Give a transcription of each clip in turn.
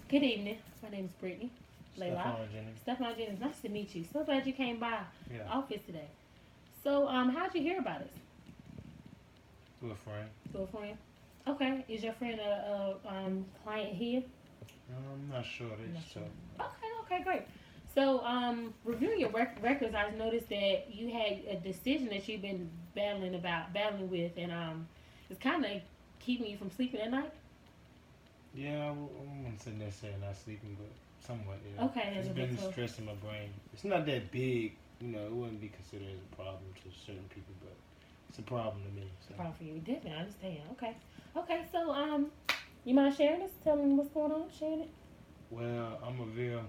Good evening. My name is Brittany. Layla. Stephon Jennings. Stephon Jennings, nice to meet you. So glad you came by Yeah, the office today. So, how'd you hear about us? through a friend. Through a friend? Okay. Is your friend a client here? I'm not sure. I'm They not just sure. told me. Okay, great. So, reviewing your records, I noticed that you had a decision that you've been battling with, and it's kind of keeping you from sleeping at night. Yeah, I wouldn't say necessarily not sleeping, but somewhat, yeah. Okay, It's that's a bit been tough. stressing my brain. It's not that big, it wouldn't be considered as a problem to certain people, but it's a problem to me. So, Problem for you, definitely. I understand. Okay. So, you mind sharing this? Tell me what's going on. Sharing it. well, I'm a real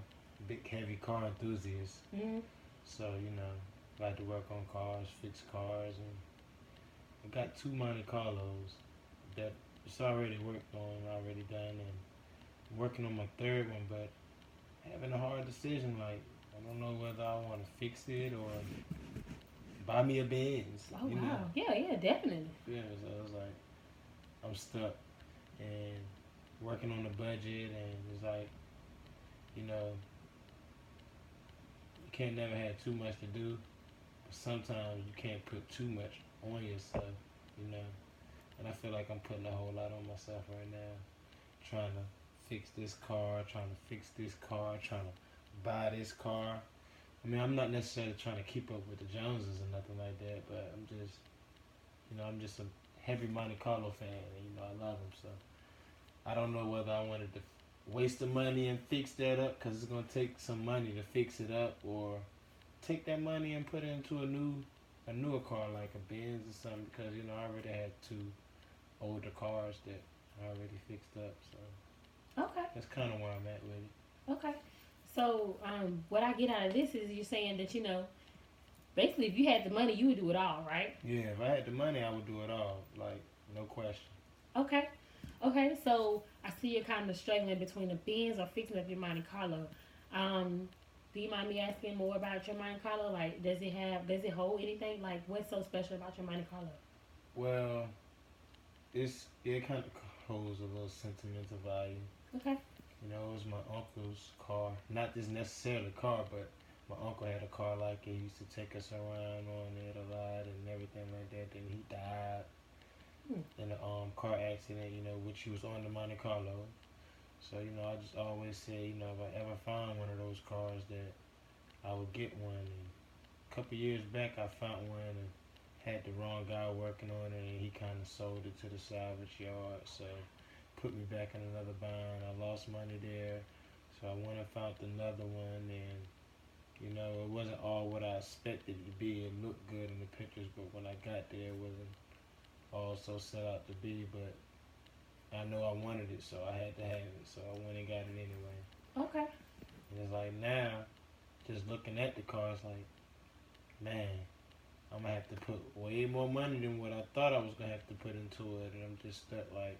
big, heavy car enthusiast. Mm-hmm. So, like to work on cars, fix cars, and I got two Monte Carlos that it's already worked on, already done, and I'm working on my third one, but having a hard decision. Like, I don't know whether I want to fix it or buy me a Benz. Oh wow. Yeah, definitely. Yeah. So I was like, I'm stuck and working on the budget, and it's like, you know, you can't never have too much to do, but sometimes you can't put too much on yourself. You know, and I feel like I'm putting a whole lot on myself right now, trying to fix this car, trying to fix this car, trying to buy this car. I mean, I'm not necessarily trying to keep up with the Joneses or nothing like that, but I'm just a heavy Monte Carlo fan, and I love them. So I don't know whether I wanted to waste the money and fix that up because it's gonna take some money to fix it up, or take that money and put it into a newer car like a Benz or something. Because I already had two older cars that I already fixed up. So Okay. that's kind of where I'm at with it. Okay. So, what I get out of this is you're saying that basically, if you had the money, you would do it all, right? Yeah, if I had the money, I would do it all. Like, no question. Okay. Okay. So I see you're kind of struggling between the Benz or fixing up your Monte Carlo. Um, do you mind me asking more about your Monte Carlo? Like, does it hold anything? Like, what's so special about your Monte Carlo? Well, it kind of holds a little sentimental value. Okay. It was my uncle's car. Not this necessarily car, but my uncle had a car like it. He used to take us around on it a lot and everything like that. Then he died Hmm. in a car accident, which he was on the Monte Carlo. So, I just always say, if I ever find one of those cars that I would get one. And a couple years back, I found one and had the wrong guy working on it, and he kind of sold it to the salvage yard. So put me back in another bind. I lost money there, so I went and found another one, and it wasn't all what I expected it to be. It looked good in the pictures, but when I got there, it wasn't all so set out to be. But I know I wanted it, so I had to have it. So I went and got it anyway. Okay. And it's like now, just looking at the car, it's like, man, I'm gonna have to put way more money than what I thought I was gonna have to put into it, and I'm just stuck like,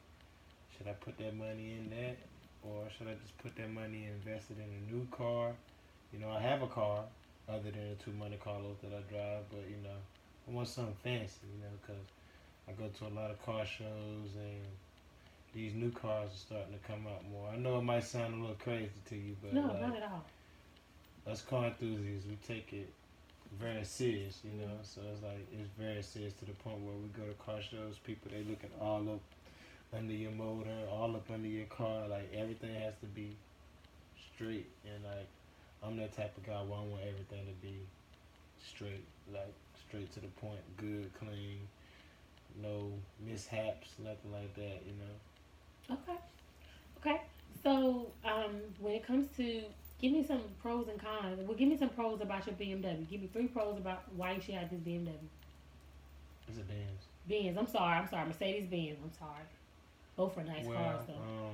should I put that money in that, or should I just put that money and invest it in a new car? I have a car other than the two Monte Carlos that I drive, but I want something fancy, because I go to a lot of car shows and these new cars are starting to come out more. I know it might sound a little crazy to you, but No, like not at all. us car enthusiasts, we take it very serious. So it's like it's very serious to the point where we go to car shows, people they looking all up under your motor, all up under your car, like everything has to be straight. And like I'm that type of guy where I want everything to be straight, like straight to the point, good, clean, no mishaps, nothing like that. Okay. Okay. So, when it comes to give me some pros and cons. Well, give me some pros about your BMW. Give me three pros about why you should have this BMW. It's a Benz. Benz. I'm sorry. I'm sorry. Mercedes Benz. I'm sorry. Both are nice cars Well,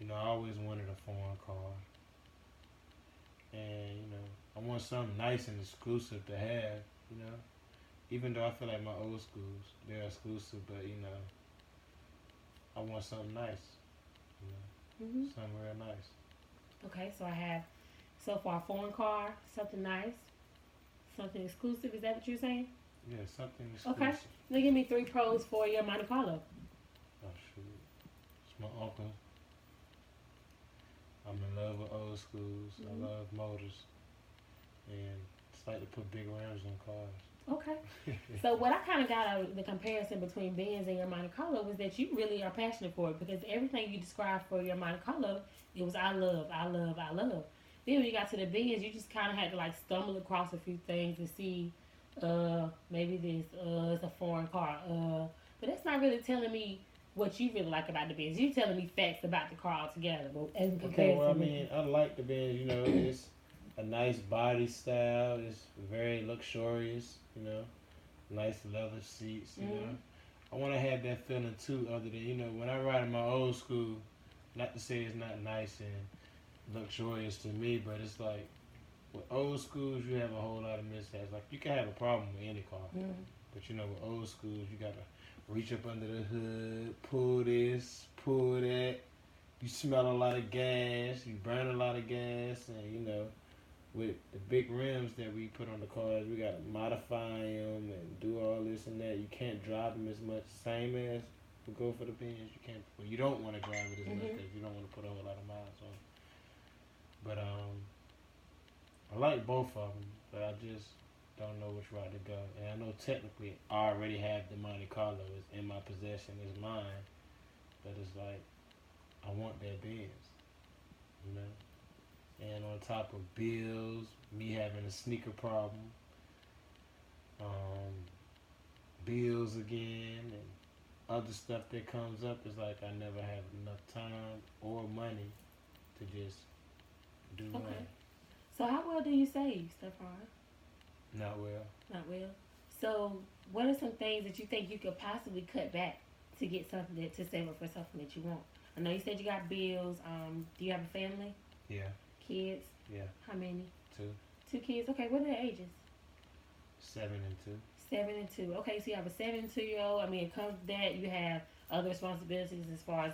though. I always wanted a foreign car, and I want something nice and exclusive to have. You know, even though I feel like my old schools they're exclusive, but I want something nice. Mhm. Something real nice. Okay. So I have so far a foreign car, something nice, something exclusive. Is that what you're saying? Yeah, something Okay. exclusive. Now give me three pros for your Monte Carlo. Oh shoot, it's my uncle. I'm in love with old schools. Mm-hmm. I love motors, and it's like to put big rims on Okay. cars. So what I kind of got out of the comparison between Benz and your Monte Carlo was that you really are passionate for it because everything you described for your Monte Carlo, it was I love, I love, I love. Then when you got to the Benz, you just kind of had to like stumble across a few things to see, maybe this, it's a foreign car, but that's not really telling me what you really like about the Benz. You telling me facts about the car altogether, but as in Okay, well, I comparison with. mean, I like the Benz. You know, it's a nice body style. It's very luxurious. You know, nice leather seats. You know, Mm-hmm. I want to have that feeling too. Other than when I ride in my old school, not to say it's not nice and luxurious to me, but it's like with old schools you have a whole lot of mishaps. Like you can have a problem with any car, Mm-hmm. but with old schools you gotta reach up under the hood, pull this, pull that. You smell a lot of gas, you burn a lot of gas, and with the big rims that we put on the cars, we gotta modify them and do all this and that. You can't drive them as much, same as we go for the Benz. You can't, well, you don't want to drive it as much Mm-hmm. because you don't want to put a whole lot of miles on it. But I like both of them, but I just don't know which route to go. And I know technically I already have the Monte Carlo. It's in my possession, it's mine. But it's like I want that Benz, you know. And on top of bills, me having a sneaker problem, um, bills again, and other stuff that comes up, it's like I never have enough time or money to just do Okay. one. So how well do you save, Stephon? Not well. Not well. So what are some things that you think you could possibly cut back to get something to save up for something that you want? I know you said you got bills. Do you have a family? Yeah, Kids? yeah. How many? Two, 2 kids. Okay, what are their ages? 7 and 2. 7 and 2. Okay, so you have a 7 and 2-year old. I mean, it comes with that you have other responsibilities as far as